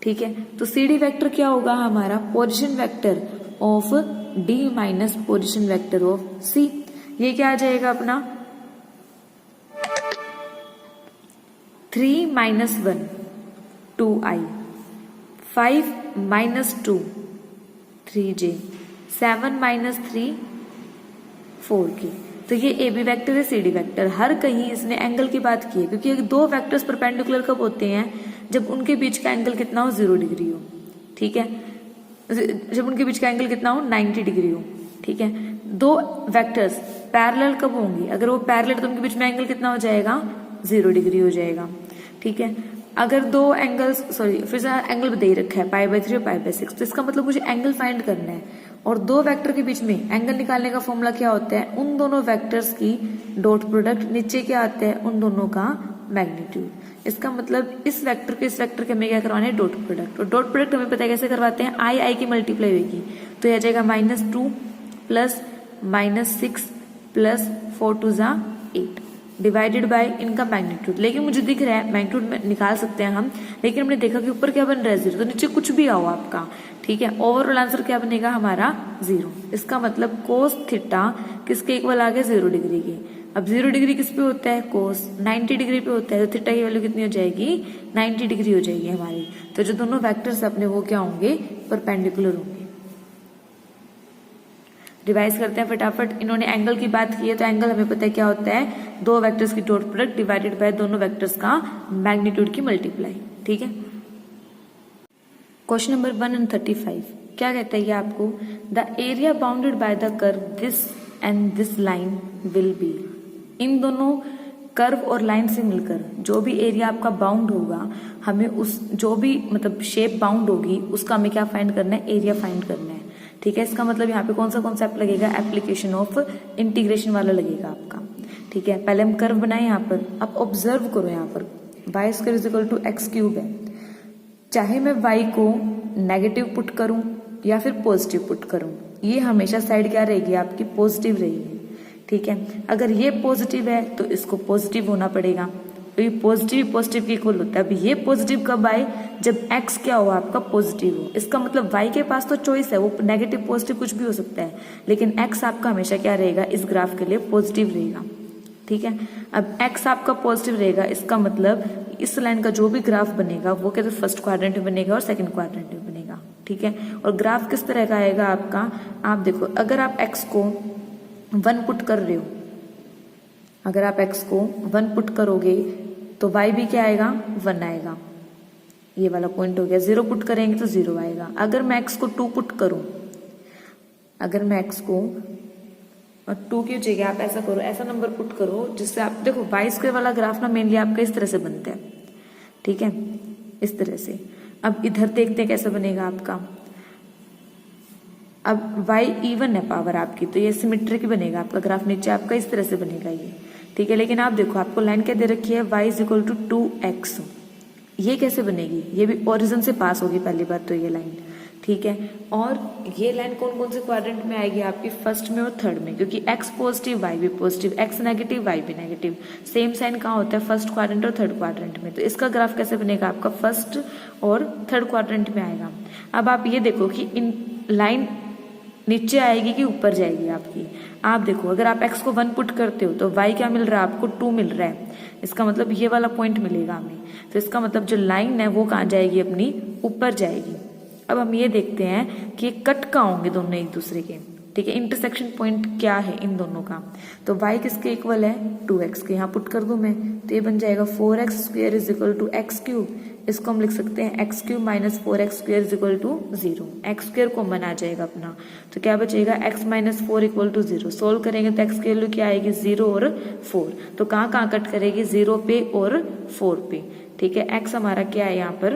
ठीक है, तो सी डी वैक्टर क्या होगा हमारा position vector of D minus position vector of C. ये क्या आ जाएगा अपना 3 - 1 2i, 5 - 2 3j, 7 - 3 4k। तो ये ए बी वैक्टर है सी डी वैक्टर। हर कहीं इसने एंगल की बात की है क्योंकि दो वैक्टर्स परपेंडिकुलर कब होते हैं, जब उनके बीच का एंगल कितना हो 0 डिग्री हो। ठीक है, जब उनके बीच का एंगल कितना हो 90 डिग्री हो। ठीक है, दो वेक्टर्स पैरेलल कब होंगी, अगर वो पैरेलल तो उनके बीच में एंगल कितना हो जाएगा 0 डिग्री हो जाएगा। ठीक है, अगर दो एंगल्स फिर से एंगल दे रखा है π/3 और π/6 तो इसका मतलब मुझे एंगल फाइंड करना है और दो वेक्टर के बीच में एंगल निकालने का फॉर्मूला क्या होता है, उन दोनों वेक्टर्स की डॉट प्रोडक्ट, नीचे क्या आता है, उन दोनों का मैग्नीट्यूड। इसका मतलब इस वेक्टर के इस वेक्टर के हमें क्या करवाना है, डॉट प्रोडक्ट। और डॉट प्रोडक्ट हमें पता है कैसे करवाते हैं, आई की मल्टीप्लाई होगी, तो यह आ जाएगा -2 प्लस -6 प्लस 4 2 ज़ा 8 डिवाइडेड बाय इनका मैग्नीट्यूड। लेकिन मुझे दिख रहा है मैग्नीट्यूड में निकाल सकते हैं हम, लेकिन हमने देखा कि ऊपर क्या बन रहा है 0, तो नीचे कुछ भी आओ आपका, ठीक है। ओवरऑल आंसर क्या बनेगा हमारा 0। इसका मतलब कोस थीटा किसके इक्वल आ गया, 0 डिग्री के। अब 0 डिग्री किस पे होता है, कोस 90 डिग्री पे होता है, तो थीटा की वैल्यू कितनी हो जाएगी, 90 डिग्री हो जाएगी हमारी। तो जो दोनों वेक्टर्स अपने वो क्या होंगे, परपेंडिकुलर होंगे। रिवाइज करते हैं फटाफट। इन्होंने एंगल की बात की है, तो एंगल हमें पता है क्या होता है, दो वेक्टर्स की डॉट प्रोडक्ट डिवाइडेड बाय दोनों वेक्टर्स का मैग्नीट्यूड की मल्टीप्लाई, ठीक है। क्वेश्चन नंबर 135 क्या कहता है ये आपको, the area bounded by the curve this and this line will be. इन दोनों कर्व और लाइन से मिलकर जो भी एरिया आपका बाउंड होगा, हमें उस जो भी मतलब शेप बाउंड होगी उसका हमें क्या फाइंड करना है, एरिया फाइंड करना है, ठीक है। इसका मतलब यहाँ पे कौन सा कॉन्सेप्ट लगेगा, एप्लीकेशन ऑफ इंटीग्रेशन वाला लगेगा आपका, ठीक है। पहले हम कर्व बनाए यहाँ पर, अब ऑब्जर्व करो यहाँ पर y square is equal to x cube है। चाहे मैं y को नेगेटिव पुट करूं या फिर पॉजिटिव पुट करूं, ये हमेशा साइड क्या रहेगी आपकी, पॉजिटिव रहेगी, ठीक है। अगर ये पॉजिटिव है तो इसको पॉजिटिव होना पड़ेगा, तो ये पॉजिटिव पॉजिटिव के इक्वल होता है। अब ये पॉजिटिव कब आए, जब x क्या हो आपका, पॉजिटिव हो। इसका मतलब y के पास तो चॉइस है, वो नेगेटिव पॉजिटिव कुछ भी हो सकता है, लेकिन x आपका हमेशा क्या रहेगा, इस ग्राफ के लिए पॉजिटिव रहेगा, ठीक है। अब x आपका पॉजिटिव रहेगा, इसका मतलब इस लाइन का जो भी ग्राफ बनेगा वो कहते फर्स्ट क्वाड्रेंट में बनेगा और सेकंड क्वाड्रेंट में बनेगा, ठीक है। और ग्राफ किस तरह का आएगा आपका, आप देखो अगर आप x को 1 पुट कर रहे हो, अगर आप x को 1 पुट करोगे तो y भी क्या आएगा, 1 आएगा, ये वाला पॉइंट हो गया। 0 पुट करेंगे तो 0 आएगा। अगर मैं x को 2 पुट करूं, अगर मैं x को 2 की जगह आप ऐसा करो, ऐसा नंबर पुट करो जिससे आप देखो वाई स्क्वायर वाला ग्राफ ना मेनली आपका इस तरह से बनता है, ठीक है, इस तरह से। अब इधर देखते हैं कैसे बनेगा आपका। अब y इवन है पावर आपकी, तो ये सिमेट्रिक बनेगा आपका ग्राफ, नीचे आपका इस तरह से बनेगा ये, ठीक है। लेकिन आप देखो आपको लाइन क्या दे रखी है, y is equal to 2x, ये कैसे बनेगी, ये भी ओरिजिन से पास होगी पहली बात तो ये लाइन, ठीक है। और ये लाइन कौन कौन से क्वाड्रेंट में आएगी आपकी, फर्स्ट में और थर्ड में, क्योंकि x पॉजिटिव y भी पॉजिटिव, x नेगेटिव y भी नेगेटिव, सेम साइन कहाँ होता है, फर्स्ट क्वाड्रेंट और थर्ड क्वाड्रेंट में। तो इसका ग्राफ कैसे बनेगा आपका, फर्स्ट और थर्ड क्वाड्रेंट में आएगा। अब आप ये देखो कि इन लाइन नीचे आएगी कि ऊपर जाएगी आपकी। आप देखो अगर आप x को 1 पुट करते हो तो y क्या मिल रहा है आपको, 2 मिल रहा है। इसका मतलब ये वाला पॉइंट मिलेगा हमें, तो इसका मतलब जो लाइन है वो कहाँ जाएगी, अपनी ऊपर जाएगी। अब हम ये देखते हैं कि ये कट कहाँ होंगे दोनों एक दूसरे के, ठीक है। इंटरसेक्शन पॉइंट क्या है इन दोनों का, तो y किसके इक्वल है, 2x के। यहाँ पुट कर दूं मैं तो ये बन जाएगा 4x square is equal to x cube. इसको हम लिख सकते हैं x cube minus 4x square is equal to 0। X square common आ जाएगा अपना, तो क्या बचेगा, x माइनस 4 इक्वल टू 0। सोल्व करेंगे तो x की वैल्यू क्या आएगी, 0 और 4। तो कहाँ कट करेगी, 0 पे और 4 पे, ठीक है। x हमारा क्या है यहाँ पर,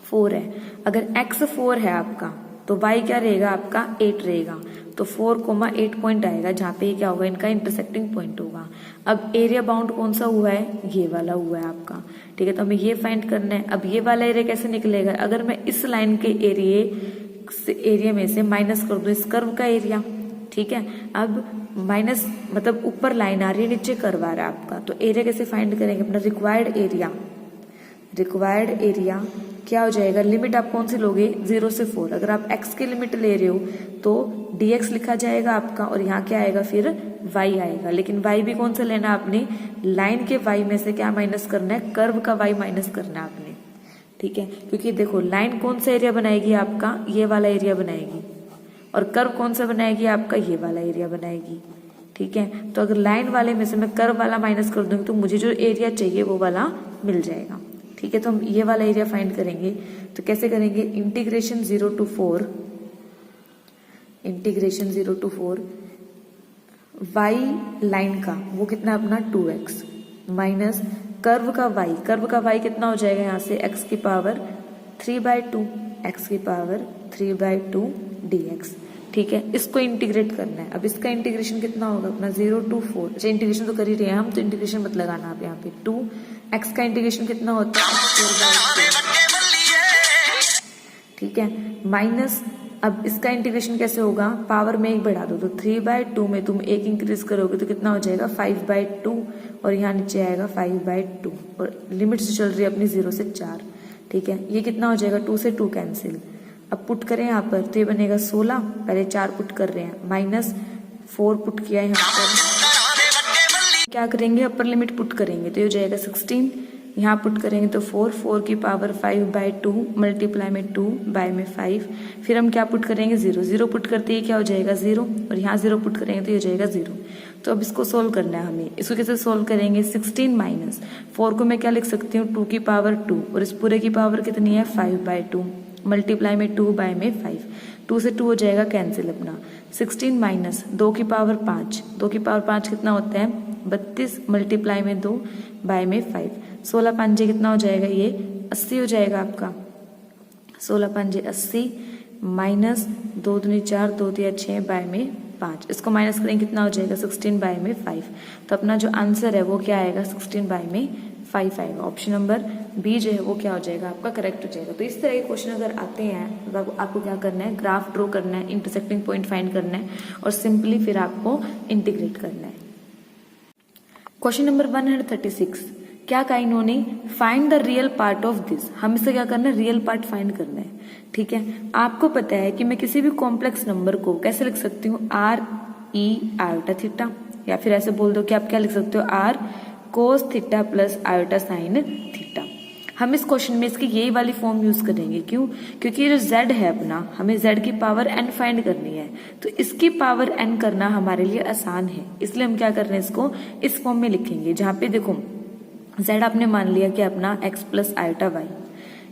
4 है। अगर x 4 है आपका तो y क्या रहेगा आपका, 8 रहेगा। तो 4,8 पॉइंट आएगा, जहाँ पे क्या होगा, इनका इंटरसेक्टिंग पॉइंट होगा। अब एरिया बाउंड कौन सा हुआ है, ये वाला हुआ है आपका, ठीक है। तो हमें ये फाइंड करना है। अब ये वाला एरिया कैसे निकलेगा, अगर मैं इस लाइन के एरिया में से माइनस कर दूं इस कर्व का एरिया, ठीक है। अब माइनस मतलब ऊपर लाइन आ रही है, नीचे कर्व आ रहा है आपका, तो एरिया कैसे फाइंड करेंगे, अपना रिक्वायर्ड एरिया क्या हो जाएगा, लिमिट आप कौन सी लोगे, 0 से 4। अगर आप x की लिमिट ले रहे हो तो dx लिखा जाएगा आपका, और यहाँ क्या आएगा फिर y आएगा। लेकिन y भी कौन सा लेना आपने, लाइन के y में से क्या माइनस करना है, कर्व का y माइनस करना है आपने, ठीक है। क्योंकि देखो लाइन कौन सा एरिया बनाएगी आपका, ये वाला एरिया बनाएगी, और कर्व कौन सा बनाएगी आपका, ये वाला एरिया बनाएगी, ठीक है। तो अगर लाइन वाले में से मैं कर्व वाला माइनस कर दूंगी तो मुझे जो एरिया चाहिए वो वाला मिल जाएगा, ठीक है। तो हम ये वाला एरिया फाइंड करेंगे, तो कैसे करेंगे, इंटीग्रेशन 0 to 4 y लाइन का वो कितना अपना 2x माइनस कर्व का y कितना हो जाएगा यहाँ से, x की पावर 3/2 dx। ठीक है, इसको इंटीग्रेट करना है। अब इसका इंटीग्रेशन कितना होगा अपना 0 to 4। अच्छा इंटीग्रेशन तो कर ही रहे हैं हम, तो इंटीग्रेशन मत लगाना आप यहाँ पे। 2x का इंटीग्रेशन कितना होता है, ठीक है, माइनस, अब इसका इंटीग्रेशन कैसे होगा, पावर में 1 बढ़ा दो तो 3/2 में तुम 1 इंक्रीज करोगे तो कितना हो जाएगा 5/2, और यहाँ नीचे आएगा 5/2, और लिमिट से चल रही है अपनी 0 से 4। ठीक है, ये कितना हो जाएगा 2 से 2 कैंसिल। अब पुट करें यहाँ पर तो ये बनेगा 16, पहले 4 पुट कर रहे हैं, -4 पुट किया यहाँ पर। क्या करेंगे, अपर लिमिट पुट करेंगे तो ये हो जाएगा 16, यहाँ पुट करेंगे तो 4 की पावर 5/2 मल्टीप्लाई में 2 बाय में 5, फिर हम क्या पुट करेंगे 0 पुट करते ही क्या हो जाएगा 0, और यहाँ 0 पुट करेंगे तो ये हो जाएगा 0। तो अब इसको सोल्व करना है हमें। इसको कैसे सोल्व करेंगे, 16 - 4 को मैं क्या लिख सकती हूँ 2 की पावर 2, और इस पूरे की पावर कितनी है 5/2 मल्टीप्लाई में 2 बाय में 5, 2 से 2 हो जाएगा कैंसिल अपना। 16 - 2 की पावर 5, 2 की पावर 5 कितना होता है 32 मल्टीप्लाई में 2 बाय में 5, 16 5 कितना हो जाएगा ये 80 हो जाएगा आपका। 16 5 80 माइनस 2 दूनी 4 2 3 6 बाय में 5, इसको माइनस करेंगे कितना हो जाएगा 16 बाय में 5। तो अपना जो आंसर है वो क्या आएगा 16 बाय में 5 आएगा। ऑप्शन नंबर बी जो है वो क्या हो जाएगा आपका करेक्ट हो जाएगा। तो इस तरह के क्वेश्चन अगर आते हैं तो आपको क्या करना है, ग्राफ ड्रॉ करना है, इंटरसेक्टिंग पॉइंट फाइंड करना है, और सिंपली फिर आपको इंटीग्रेट करना है। क्वेश्चन नंबर 136, क्या कहा इन्होंने, find the real part of this. हम इससे क्या करना है, रियल पार्ट फाइंड करना है। ठीक है, आपको पता है कि मैं किसी भी कॉम्प्लेक्स नंबर को कैसे लिख सकती हूँ, r e आयोटा थीटा, या फिर ऐसे बोल दो कि आप क्या लिख सकते हो r cos theta plus iota sine theta. हम इस क्वेश्चन में इसकी यही वाली फॉर्म यूज करेंगे, क्यों, क्योंकि ये जो z है अपना, हमें z की पावर n फाइंड करनी है, तो इसकी पावर n करना हमारे लिए आसान है, इसलिए हम क्या कर रहे हैं इसको इस फॉर्म में लिखेंगे, जहाँ पे देखो z आपने मान लिया कि अपना x प्लस आयोटा y।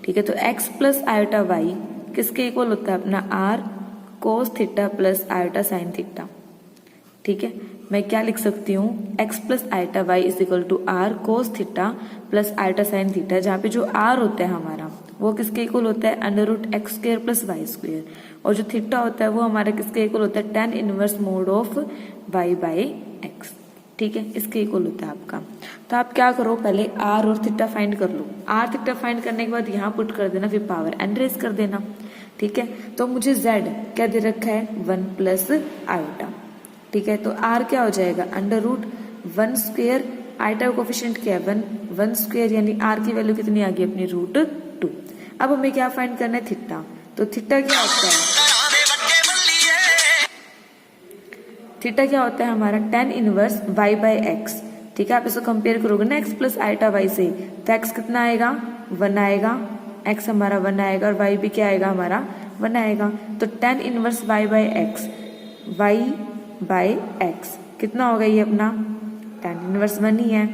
ठीक है, तो x प्लस आयोटा y किसके इक्वल होता है अपना r cos theta plus iota sine theta. ठीक है, मैं क्या लिख सकती हूँ x plus iota y is equal to r cos theta plus iota sine theta, जहाँ पे जो r होता है हमारा वो किसके इक्वल होता है √x² प्लस y², और जो थीटा होता है वो हमारा किसके इक्वल होता है tan inverse mode of y/x। ठीक है, इसके इक्वल होता है आपका। तो आप क्या करो, पहले r और थीटा फाइंड कर लो, r थीटा फाइंड करने के बाद यहाँ पुट कर देना, फिर पावर n रेज कर देना। ठीक है, तो मुझे z क्या दे रखा है 1 प्लस आयोटा। ठीक है, तो r क्या हो जाएगा √1² आयोटा का कोफिशिएंट क्या है 1² यानी r की वैल्यू कितनी आ गई अपनी √2। अब हमें क्या फाइंड करना है थीटा, तो थीटा क्या होता है, थीटा क्या होता है हमारा tan इनवर्स y/x। ठीक है, आप इसको कंपेयर करोगे ना x प्लस आयोटा y से, तो x कितना आएगा 1 आएगा, x हमारा 1 आएगा, और y भी क्या आएगा हमारा 1 आएगा। तो tan इनवर्स y/x y/x कितना होगा ये अपना tan इनवर्स 1 ही है,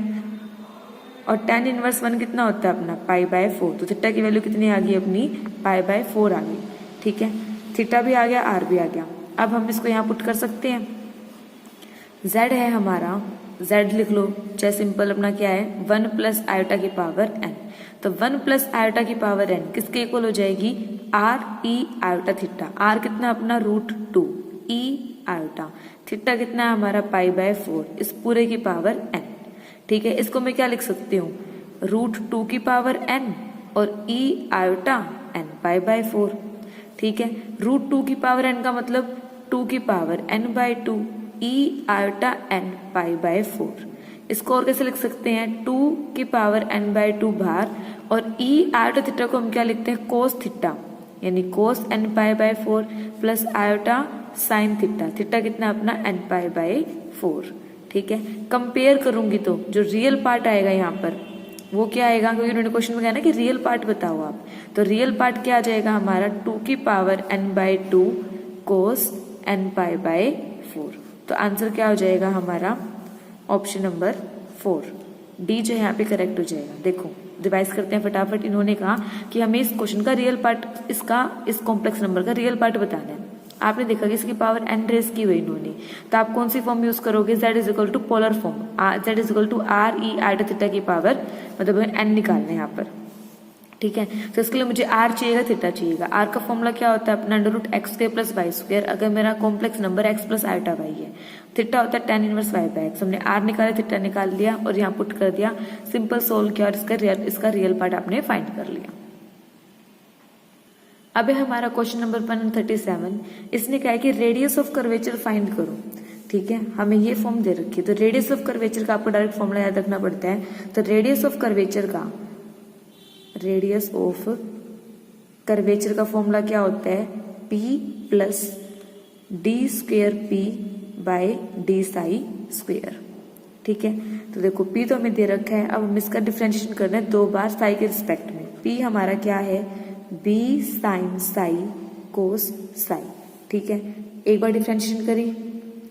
और tan इनवर्स 1 कितना होता है अपना π/4। तो थीटा की वैल्यू कितनी आ गई अपनी π/4 आ गई। ठीक है, थीटा भी आ गया, r भी आ गया। अब हम इसको यहाँ पुट कर सकते हैं, z है हमारा, z लिख लो, चाहे सिंपल अपना क्या है 1 प्लस आयोटा की पावर n। तो 1 प्लस आयोटा की पावर n किसके इक्वल हो जाएगी r e iota theta, r कितना अपना √2 e आयोटा, थीटा कितना है हमारा π/4, इस पूरे की पावर n। ठीक है, इसको मैं क्या लिख सकती हूँ √2 की पावर n और e आयोटा n π/4। ठीक है, √2 की पावर n का मतलब 2 की power n/2 e iota n π/4। इसको और कैसे लिख सकते हैं 2 की पावर n/2 बाहर, और e आयोटा थीटा को हम क्या लिखते हैं cos थीटा, यानी cos n π/4 plus iota sine theta, theta कितना अपना n π/4। ठीक है, कंपेयर करूंगी तो जो रियल पार्ट आएगा यहाँ पर वो क्या आएगा, क्योंकि उन्होंने क्वेश्चन में कहा ना कि रियल पार्ट बताओ आप, तो रियल पार्ट क्या आ जाएगा हमारा 2 की पावर n/2 cos n π/4। तो आंसर क्या हो जाएगा हमारा ऑप्शन नंबर 4 डी जो है यहाँ पे करेक्ट हो जाएगा। देखो रिवाइज करते हैं फटाफट। इन्होंने कहा कि हमें इस क्वेश्चन का रियल पार्ट, इसका इस कॉम्प्लेक्स नंबर का रियल पार्ट बताना है। आपने देखा कि इसकी पावर n रेज की हुई इन्होंने, तो आप कौन सी फॉर्म यूज करोगे, z is equal to polar form, z is equal to r e iota theta की पावर मतलब n निकालना है यहाँ पर। ठीक है। तो इसके लिए मुझे आर चाहिएगा, थीटा चाहिएगा। आर का फॉर्मूला क्या होता है अपना, √x² + y²। अगर मेरा complex number x + iota y है, थीटा होता है tan इनवर्स y/x। हमने आर निकाला, थीटा निकाल लिया और यहाँ पुट कर दिया, सिंपल सोल्व किया और इसका रियल पार्ट आपने फाइंड कर लिया। अब है हमारा क्वेश्चन नंबर 137। इसने कहा है कि रेडियस ऑफ कर्वेचर फाइंड करो। ठीक है, हमें ये फॉर्म दे रखी है, तो रेडियस ऑफ कर्वेचर का आपको डायरेक्ट फॉर्मूला याद रखना पड़ता है। तो रेडियस ऑफ कर्वेचर का फॉर्मूला क्या होता है, P + d²p/d²। ठीक है, तो देखो P तो हमें दे रखा है, अब हम इसका डिफरेंशिएशन करना है 2 बार साई के रिस्पेक्ट में। P हमारा क्या है, b sin साई कोस साई। ठीक है, एक बार डिफरेंशिएशन करें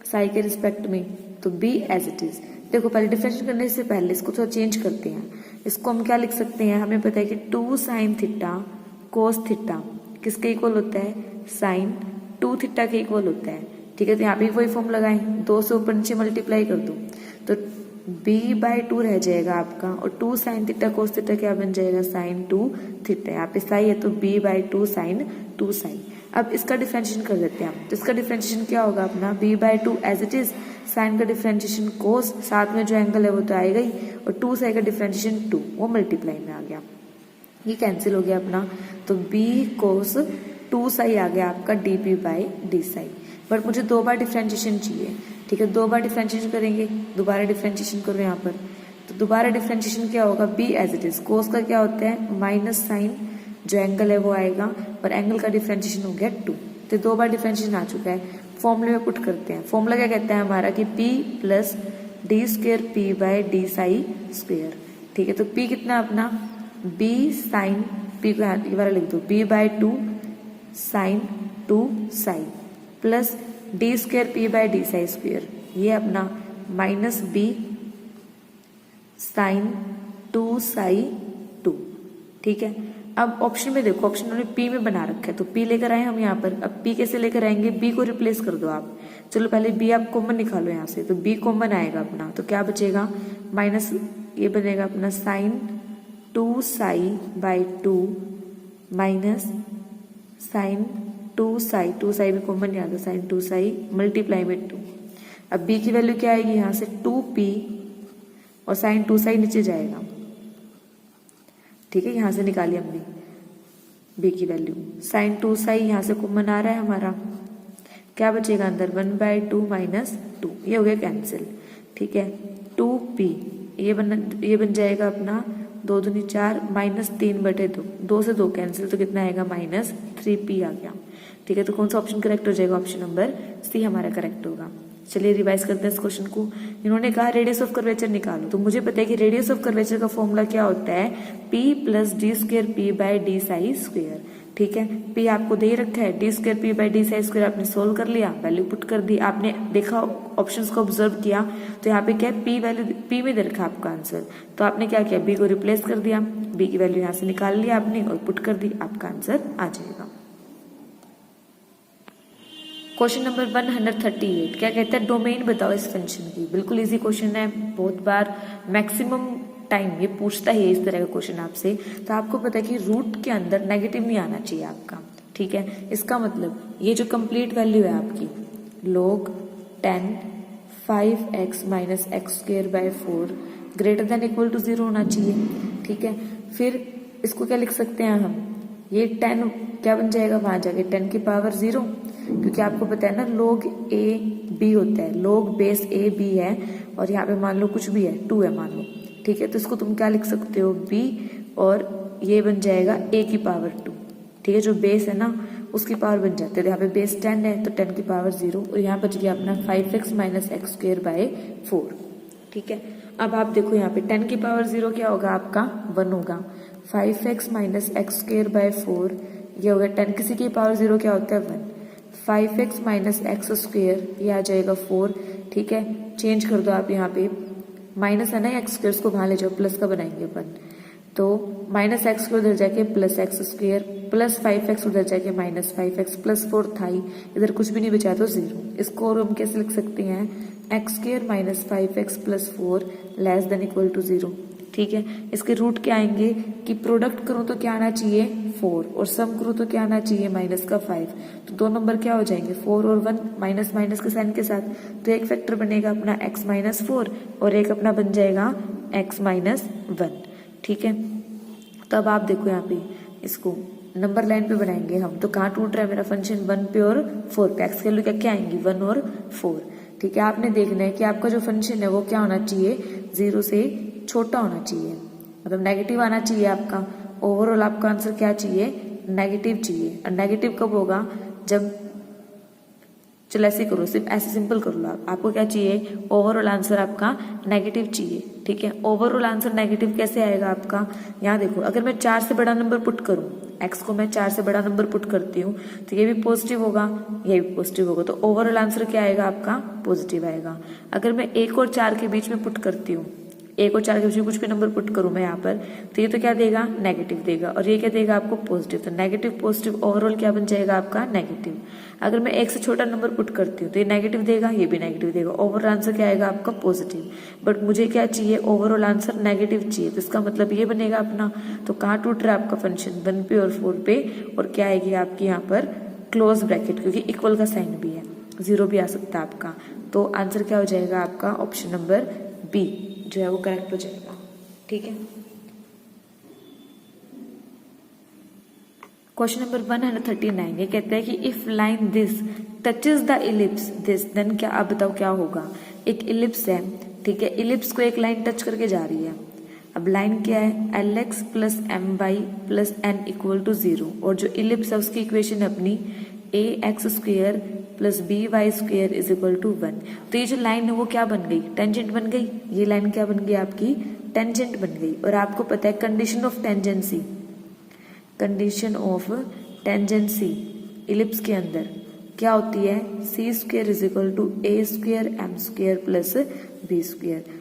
साई के रिस्पेक्ट में, तो b एज इट इज। देखो पहले डिफरेंशिएशन करने से पहले इसको थोड़ा चेंज करते हैं। इसको हम क्या लिख सकते हैं, हमें पता है कि 2 sin थीटा कोस थीटा किसके इक्वल होता है, sin 2 थीटा के इक्वल होता है। ठीक है, तो यहाँ पे वही फॉर्म लगाएं, 2 से ऊपर नीचे मल्टीप्लाई कर दो तो b/2 रह जाएगा आपका, और 2 sin थीटा कोस थीटा क्या बन जाएगा, sin 2 थीटा। यहाँ पे साई है तो b/2 sin 2 साई। अब इसका डिफरेंशिएशन कर देते हैं हम, तो इसका डिफरेंशिएशन क्या होगा अपना, b/2 as it is, sine का डिफरेंशिएशन कोस, साथ में जो एंगल है वो तो आएगा ही, और 2 साई का डिफरेंशिएशन 2 वो मल्टीप्लाई में आ गया, ये कैंसिल हो गया अपना। तो b cos 2 साई आ गया आपका dp/d साई। बट मुझे 2 बार डिफरेंशिएशन चाहिए। ठीक है, 2 बार डिफरेंशिएशन करेंगे, दोबारा डिफरेंशिएशन करो यहाँ पर, तो दोबारा डिफरेंशिएशन क्या होगा, b एज इट इज, कोस का क्या होता है माइनस साइन, जो एंगल है वो आएगा, और एंगल का डिफरेंशिएशन हो गया 2। तो 2 बार डिफरेंशिएशन आ चुका है, फॉर्मूले में पुट करते हैं। फॉर्मूला क्या कहता है हमारा कि p + d²p/d साई²। ठीक है, तो p कितना अपना, b sin p को ये वाला लिख दो, b/2 sin 2 Sai plus d²p/d साई², ये अपना -b sin 2 साई 2। ठीक है, अब ऑप्शन में देखो, ऑप्शन में p में बना रखा है, तो p लेकर आए हम यहाँ पर। अब p कैसे लेकर आएंगे, b को रिप्लेस कर दो आप। चलो पहले b आप कॉमन निकालो यहाँ से, तो b कॉमन आएगा अपना, तो क्या बचेगा, माइनस ये बनेगा अपना sin 2 साई/2 माइनस sin 2 साई, 2 साई भी कॉमन नहीं आता, sin 2 साई मल्टीप्लाई में 2। अब b की वैल्यू क्या आएगी यहाँ से, 2p, और sin 2 साई नीचे जाएगा। ठीक है, यहाँ से निकाली हमने b की वैल्यू, sin 2 साई यहाँ से कॉमन आ रहा है हमारा, क्या बचेगा अंदर, 1/2 माइनस 2, ये हो गया कैंसिल। ठीक है, 2p ये बन जाएगा अपना 2 दूनी 4 -3/2, 2 से 2 कैंसिल, तो कितना आएगा, -3p आ गया। ठीक है, तो कौन सा ऑप्शन करेक्ट हो जाएगा, ऑप्शन नंबर सी हमारा करेक्ट होगा। चलिए रिवाइज करते हैं इस क्वेश्चन को। इन्होंने कहा रेडियस ऑफ कर्वेचर निकालो, तो मुझे पता है कि रेडियस ऑफ कर्वेचर का फॉर्मूला क्या होता है, p + d²p/d साई²। ठीक है, p आपको दे रखा है, d²p/d साई² आपने सोल्व कर लिया, वैल्यू पुट कर दी, आपने देखा ऑप्शंस को ऑब्जर्व किया, तो यहाँ पे क्या है, p वैल्यू p में दे रखा आपका आंसर, तो आपने क्या किया, b को रिप्लेस कर दिया, b की वैल्यू यहाँ से निकाल लिया आपने और पुट कर दी, आपका आंसर आ जाएगा। क्वेश्चन नंबर 138 क्या कहता है, डोमेन बताओ इस फंक्शन की। बिल्कुल इजी क्वेश्चन है, बहुत बार मैक्सिमम टाइम ये पूछता है इस तरह का क्वेश्चन आपसे। तो आपको पता है कि रूट के अंदर नेगेटिव नहीं आना चाहिए आपका। ठीक है, इसका मतलब ये जो कंप्लीट वैल्यू है आपकी log 10 5x - x²/4 > 0 होना चाहिए। ठीक है, फिर इसको क्या लिख सकते हैं हम, ये 10 क्या बन जाएगा वहां जाके 10 की पावर 0, क्योंकि आपको पता है ना log a b होता है, log बेस a b है, और यहाँ पे मान लो कुछ भी है 2 है मान लो। ठीक है, तो इसको तुम क्या लिख सकते हो, b, और ये बन जाएगा a की पावर 2। ठीक है, जो बेस है ना उसकी पावर बन जाती है, तो यहाँ पे बेस 10 है तो 10 की पावर 0, और यहाँ बच गया अपना 5x - x²/4। ठीक है, अब आप देखो यहाँ पे 10 की पावर 0 क्या होगा आपका, 1 होगा, 5x - x²/4 ये होगा 10 किसी की पावर 0 क्या होता है 1, 5x - x² ये आ जाएगा 4। ठीक है, चेंज कर दो आप, यहाँ पे माइनस है ना x² को वहां ले जाओ, प्लस का बनाएंगे अपन, तो -x² उधर जाके +x² प्लस 5x उधर जाके -5x प्लस 4 था ही, इधर कुछ भी नहीं बचा तो 0। इसको और हम कैसे लिख सकते हैं, x² - 5x + 4 <= 0। ठीक है। इसके रूट क्या आएंगे कि प्रोडक्ट करूं तो क्या आना चाहिए 4 और सम करूं तो क्या आना चाहिए माइनस का 5। तो दो नंबर क्या हो जाएंगे 4 और 1 माइनस माइनस के साइन के साथ। तो एक फैक्टर बनेगा अपना x माइनस 4 और एक अपना बन जाएगा x माइनस 1, ठीक है। तो अब आप देखो यहाँ पे इसको नंबर लाइन पे बनाएंगे हम, तो कहाँ टूट रहा है मेरा फंक्शन 1 पे और 4 पे। एक्स की वैल्यू क्या क्या आएंगी 1 और 4, ठीक है। आपने देखना है कि आपका जो फंक्शन है वो क्या होना चाहिए 0 से छोटा होना चाहिए, मतलब नेगेटिव आना चाहिए आपका। ओवरऑल आपका आंसर क्या चाहिए नेगेटिव चाहिए। और नेगेटिव कब होगा जब, चलो ऐसे करो, सिर्फ ऐसे सिंपल कर लो आप, आपको क्या चाहिए ओवरऑल आंसर आपका नेगेटिव चाहिए, ठीक है। ओवरऑल आंसर नेगेटिव कैसे आएगा आपका, यहाँ देखो अगर मैं 4 से बड़ा नंबर पुट करूं, x को मैं 4 से बड़ा नंबर पुट करती हूँ तो ये भी पॉजिटिव होगा ये भी पॉजिटिव होगा, तो ओवरऑल आंसर क्या आएगा आपका पॉजिटिव आएगा। अगर मैं 1 और 4 के बीच में पुट करती हूँ, 1 और 4 के बीच में कुछ भी नंबर पुट करूं मैं यहाँ पर, तो ये तो क्या देगा नेगेटिव देगा और ये क्या देगा आपको पॉजिटिव। तो नेगेटिव पॉजिटिव ओवरऑल क्या बन जाएगा आपका नेगेटिव। अगर मैं 1 से छोटा नंबर पुट करती हूँ तो ये नेगेटिव देगा ये भी नेगेटिव देगा, ओवरऑल आंसर क्या आएगा आपका पॉजिटिव। बट मुझे क्या चाहिए ओवरऑल आंसर नेगेटिव चाहिए, तो इसका मतलब ये बनेगा अपना, तो कहाँ टूट रहा है आपका फंक्शन 1 पे और 4 पे, और क्या आएगी आपकी यहाँ पर क्लोज ब्रैकेट, क्योंकि इक्वल का साइन भी है, 0 भी आ सकता है आपका। तो आंसर क्या हो जाएगा आपका ऑप्शन नंबर बी जो है वो करेक्ट हो जाएगा, ठीक है। क्वेश्चन नंबर 139 ये कहता है कि if line this touches the ellipse this then क्या, अब बताओ क्या होगा। एक इलिप्स है, ठीक है, इलिप्स को एक लाइन टच करके जा रही है। अब लाइन क्या है lx plus m y plus n equal to 0, और जो इलिप्स है उसकी इक्वेशन है अपनी a x square plus b y square is equal to 1। तो ये जो लाइन है वो क्या बन गई टेंजेंट बन गई, ये लाइन क्या बन गई आपकी टेंजेंट बन गई। और आपको पता है condition of tangency, condition of tangency ellipse के अंदर क्या होती है C square is equal to A square M square plus B square.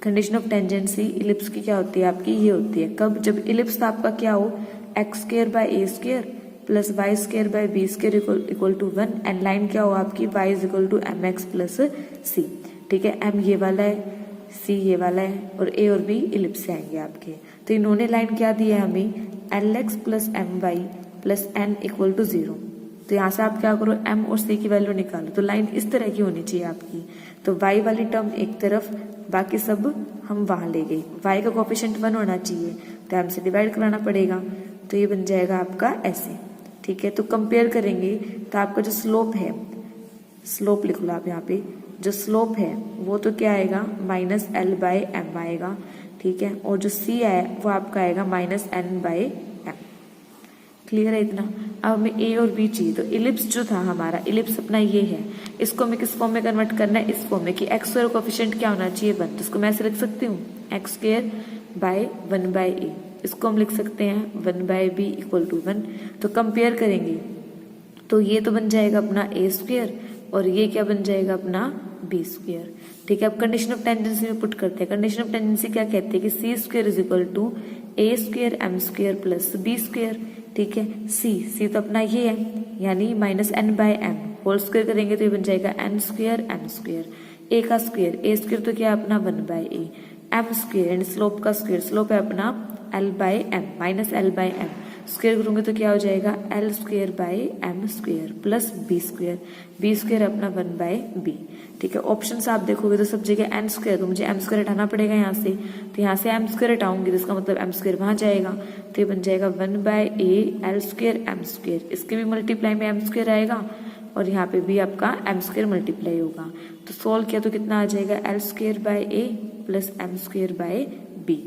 Condition of tangency ellipse की क्या होती है आपकी ये होती है कब, जब इलिप्स आपका क्या हो X square by A square plus Y square by B square equal to 1 and line क्या हो आपकी Y is equal to M X plus C, ठीक है। एम ये वाला है सी ये वाला है और ए और बी इलिप्स से आएंगे आपके। तो इन्होंने लाइन क्या दी है हमें l x plus m y plus n equal to 0। तो यहाँ से आप क्या करो एम और सी की वैल्यू निकालो, तो लाइन इस तरह की होनी चाहिए आपकी। तो वाई वाली टर्म एक तरफ बाकी सब हम वहां ले गए, वाई का कोफिशिएंट 1 होना चाहिए तो एम से डिवाइड कराना पड़ेगा, तो ये बन जाएगा आपका ऐसे, ठीक है। तो कंपेयर करेंगे तो आपका जो स्लोप है, स्लोप लिख लो आप यहाँ पे, जो स्लोप है वो तो क्या आएगा माइनस एल बाय एम आएगा, ठीक है। और जो सी है वो आपका आएगा minus N by m. Clear है इतना। अब हमें ए और बी चाहिए, तो इलिप्स जो था हमारा इलिप्स अपना ये है, इसको हमें किस फॉर्म में कन्वर्ट करना है इस फॉर्म में कि एक्स स्क्वायर कोफिशिएंट क्या होना चाहिए 1, तो इसको मैं ऐसे लिख सकती हूँ एक्स स्क्वायर बाय 1 बाय ए, इसको हम लिख सकते हैं 1 बाय बी इक्वल टू 1। तो कंपेयर करेंगे तो ये तो बन जाएगा अपना ए स्क्वायर और ये क्या बन जाएगा अपना बी स्क्वायर, ठीक है। अब कंडीशन ऑफ टेंजेंसी में पुट करते हैं। कंडीशन ऑफ टेंजेंसी क्या कहते हैं कि C square is equal to A square M square plus B square, ठीक है। सी तो अपना ये है यानी minus N by M, whole square करेंगे तो ये बन जाएगा N square M square, A का स्क्वायर ए स्क्वायर तो क्या है अपना 1 by A, M square and slope का स्क्वायर स्लोप है अपना L by M minus L by M, square करूंगे तो क्या हो जाएगा L square by M square plus B square अपना 1 बाय बी, ठीक है। ऑप्शंस आप देखोगे तो सब जगह एन स्क्वायर, तो मुझे एम स्क्वायर हटाना पड़ेगा यहाँ से, तो यहाँ से एम स्क्वायर हटाऊंगी तो इसका मतलब एम स्क्वायर वहां जाएगा, तो ये बन जाएगा 1 by a l square M square, इसके भी मल्टीप्लाई में एम स्क्वायर आएगा और यहाँ पे भी आपका एम स्क्वायर मल्टीप्लाई होगा। तो सोल्व किया तो कितना आ जाएगा L square by a plus m square by b,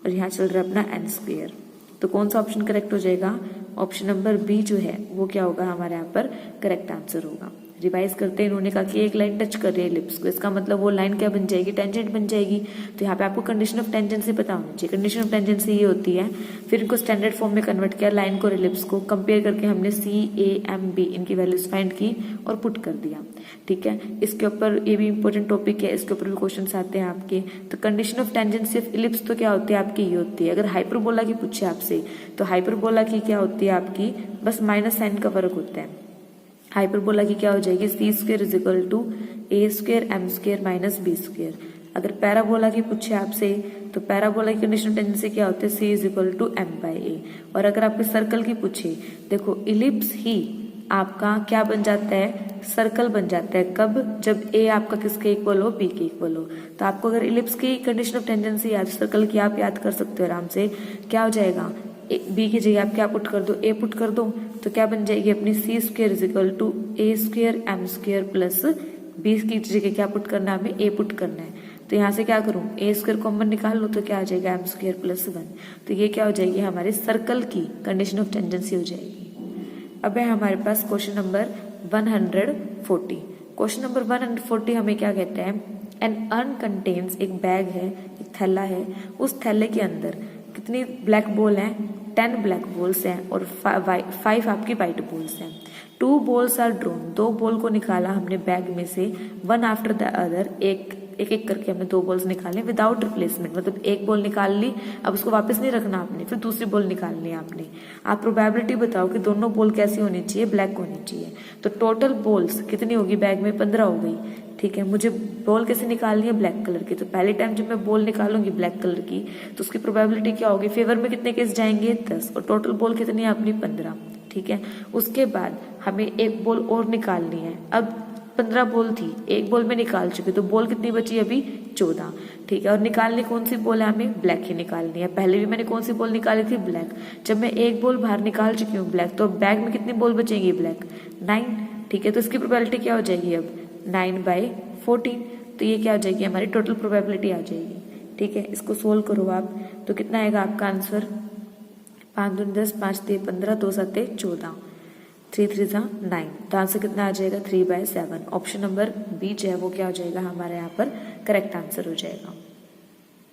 और यहाँ चल रहा है अपना एन स्क्वायर। तो कौन सा ऑप्शन करेक्ट हो जाएगा, ऑप्शन नंबर बी जो है वो क्या होगा हमारे यहाँ पर करेक्ट आंसर होगा। रिवाइज करते हैं, इन्होंने कहा कि एक लाइन टच कर रही है लिप्स को, इसका मतलब वो लाइन क्या बन जाएगी टेंजेंट बन जाएगी। तो यहाँ पे आपको कंडीशन ऑफ टेंजेंसी पता होनी चाहिए। कंडीशन ऑफ टेंजेंसी ये होती है, फिर इनको स्टैंडर्ड फॉर्म में कन्वर्ट किया लाइन को लिप्स को, कंपेयर करके हमने सी ए एम बी इनकी वैल्यूज फाइंड की और पुट कर दिया, ठीक है। इसके ऊपर ये भी इंपॉर्टेंट टॉपिक है, इसके ऊपर भी क्वेश्चन आते हैं आपके। तो condition of tangency of ellipse तो क्या होती है आपकी ये होती है, अगर हाइपरबोला की पूछे आपसे तो हाइपरबोला की क्या होती है आपकी बस माइनस साइन का फर्क होता है। हाइपरबोला की क्या हो जाएगी C square is equal to A square M square minus B square. अगर पैराबोला की पूछे आपसे तो पैराबोला की कंडीशन ऑफ टेंजेंसी क्या होती है, c is equal to m/a। और अगर आपके सर्कल की पूछे, देखो इलिप्स ही आपका क्या बन जाता है, सर्कल बन जाता है। कब, जब a आपका किसके इक्वल हो, b के इक्वल हो। तो आपको अगर इलिप्स की कंडीशन ऑफ टेंजेंसी याद, सर्कल की आप याद कर सकते हो आराम से। क्या हो जाएगा, b की जगह आप क्या पुट कर दो, a पुट कर दो, तो क्या बन जाएगी अपनी c square is equal to a square m square plus b की जगह क्या पुट करना है, हमें a पुट करना है। तो यहाँ से क्या करूँ, a स्क्वायर कॉमन निकाल लो तो क्या आ जाएगा m स्क्वायर प्लस 1। तो ये क्या हो जाएगी, हमारे सर्कल की कंडीशन ऑफ टेंजेंसी हो जाएगी। अब है हमारे पास क्वेश्चन नंबर 140। क्वेश्चन नंबर 140 हमें क्या कहते हैं, एन अर्न कंटेन्स, एक बैग है, एक थैला है, उस थैले के अंदर कितनी ब्लैक बॉल हैं, 10 ब्लैक बॉल्स हैं और 5 आपकी वाइट बॉल्स हैं। 2 बॉल्स आर ड्रॉन, 2 बॉल को निकाला हमने बैग में से, वन आफ्टर द अदर, एक एक करके हमने 2 बॉल्स निकाले विदाउट रिप्लेसमेंट। मतलब एक बॉल निकाल ली, अब उसको वापस नहीं रखना आपने, फिर दूसरी बॉल निकालनी है आपने। आप प्रोबेबिलिटी बताओ कि दोनों बॉल कैसी होनी चाहिए, ब्लैक होनी चाहिए। तो टोटल बॉल्स कितनी होगी बैग में, 15 हो गई। ठीक है, मुझे बॉल कैसे निकालनी है, ब्लैक कलर की। तो पहले टाइम जब मैं बॉल निकालूंगी ब्लैक कलर की तो उसकी प्रोबेबिलिटी क्या होगी, फेवर में कितने केस जाएंगे, 10, और टोटल बॉल कितनी है अपनी, 15। ठीक है, उसके बाद हमें एक बॉल और निकालनी है। अब 15 बॉल थी, एक बॉल में निकाल चुके, तो बॉल कितनी बची अभी, 14। ठीक है, और निकालनी कौन सी बॉल है, हमें ब्लैक ही निकालनी है। पहले भी मैंने कौन सी बॉल निकाली थी, ब्लैक। जब मैं एक बॉल बाहर निकाल चुकी हूँ ब्लैक, तो अब बैग में कितनी बॉल बचेगी, ब्लैक, 9। ठीक है, तो इसकी प्रोबेबिलिटी क्या हो जाएगी अब, 9/14। तो ये क्या हो जाएगी, हमारी टोटल प्रोबेबिलिटी आ जाएगी। ठीक है, इसको सोल्व करो आप, तो कितना आएगा आपका आंसर, 5 दूनी 10, 5 3 15, 2 7 14, 3 3 9। तो आंसर कितना आ जाएगा, 3/7। ऑप्शन नंबर बी जो है वो क्या हो जाएगा हमारे यहाँ पर करेक्ट आंसर हो जाएगा।